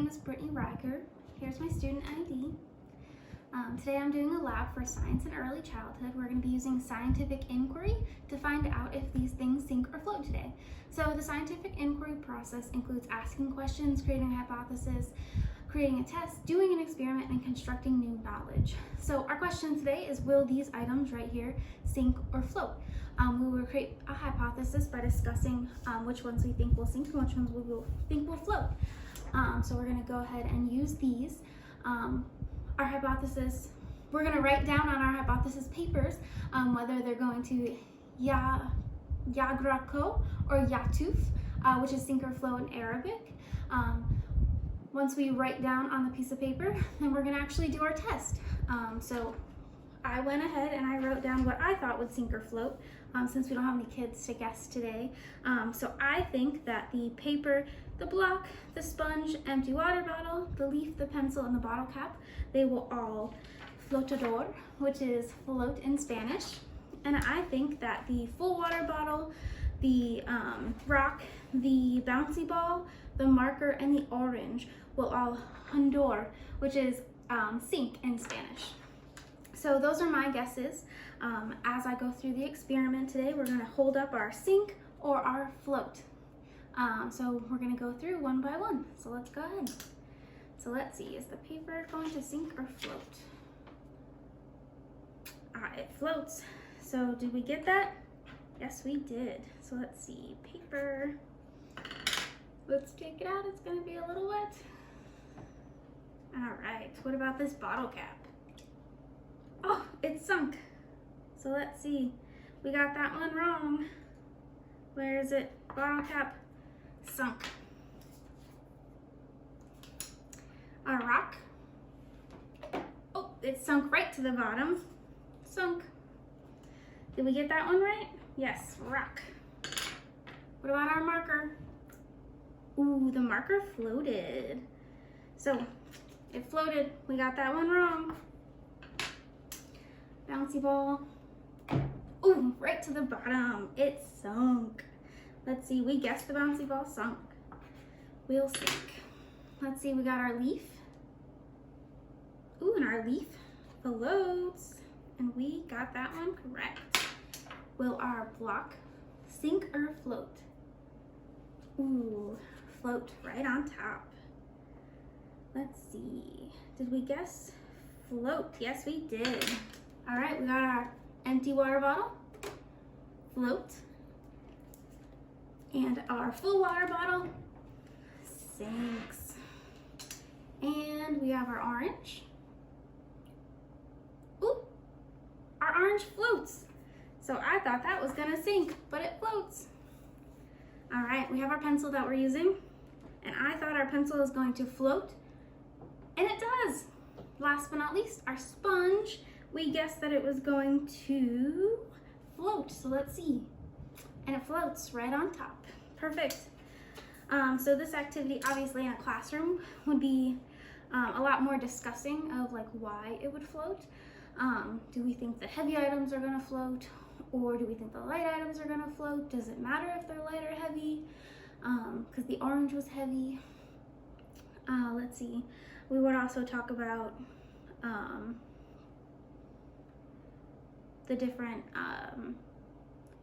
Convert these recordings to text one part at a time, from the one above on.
is Brittany Riker. Here's my student ID. Today I'm doing a lab for science and early childhood. We're going to be using scientific inquiry to find out if these things sink or float today. So the scientific inquiry process includes asking questions, creating a hypothesis, creating a test, doing an experiment, and constructing new knowledge. So our question today is, will these items right here sink or float? We will create a hypothesis by discussing which ones we think will sink and which ones we will think will float. So we're going to go ahead and use these. Our hypothesis, we're going to write down on our hypothesis papers whether they're going to Yagrako or Yatuf, which is sink or float in Arabic. Once we write down on the piece of paper, then we're going to actually do our test. So I went ahead and I wrote down what I thought would sink or float, since we don't have any kids to guess today. So I think that the paper, the block, the sponge, empty water bottle, the leaf, the pencil, and the bottle cap, they will all flotador, which is float in Spanish. And I think that the full water bottle, the rock, the bouncy ball, the marker, and the orange will all hundor, which is sink in Spanish. So those are my guesses. As I go through the experiment today, we're going to hold up our sink or our float. So we're going to go through one by one. So let's go ahead. So let's see, is the paper going to sink or float? It floats. So did we get that? Yes, we did. So let's see, paper. Let's take it out. It's going to be a little wet. All right, what about this bottle cap? Oh, it's sunk. So let's see. We got that one wrong. Where is it? Bottle cap sunk. Our rock. Oh, it sunk right to the bottom. Sunk. Did we get that one right? Yes, rock. What about our marker? Ooh, the marker floated. So it floated. We got that one wrong. Bouncy ball. Ooh, right to the bottom. It sunk. Let's see, we guessed the bouncy ball sunk. We'll sink. Let's see, we got our leaf. Ooh, and our leaf floats. And we got that one correct. Will our block sink or float? Ooh, float right on top. Let's see, did we guess float? Yes, we did. All right, we got our empty water bottle, float, and our full water bottle sinks. And we have our orange. Ooh, our orange floats. So I thought that was gonna sink, but it floats. All right, we have our pencil that we're using, and I thought our pencil is going to float, and it does. Last but not least, our sponge. We guessed that it was going to float, so let's see. And it floats right on top. Perfect. So this activity, obviously in a classroom, would be a lot more discussing of like why it would float. Do we think the heavy items are gonna float? Or do we think the light items are gonna float? Does it matter if they're light or heavy? Because the orange was heavy. Let's see. We would also talk about the different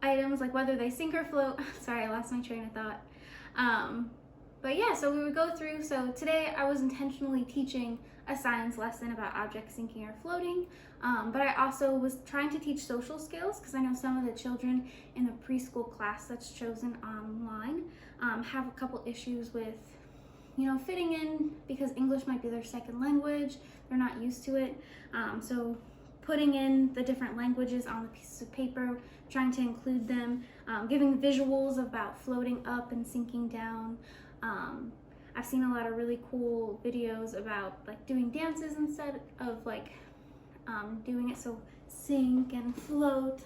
items, like whether they sink or float. Sorry, I lost my train of thought. But yeah, so we would go through. So today I was intentionally teaching a science lesson about objects sinking or floating, but I also was trying to teach social skills, because I know some of the children in the preschool class that's chosen online have a couple issues with, fitting in, because English might be their second language. They're not used to it. So putting in the different languages on the pieces of paper, trying to include them, giving visuals about floating up and sinking down. I've seen a lot of really cool videos about like doing dances instead of like doing it, so sink and float.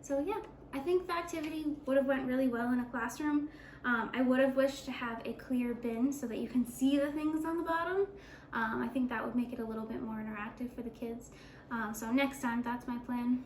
So yeah, I think the activity would have went really well in a classroom. I would have wished to have a clear bin so that you can see the things on the bottom. I think that would make it a little bit more interactive for the kids. So next time, that's my plan.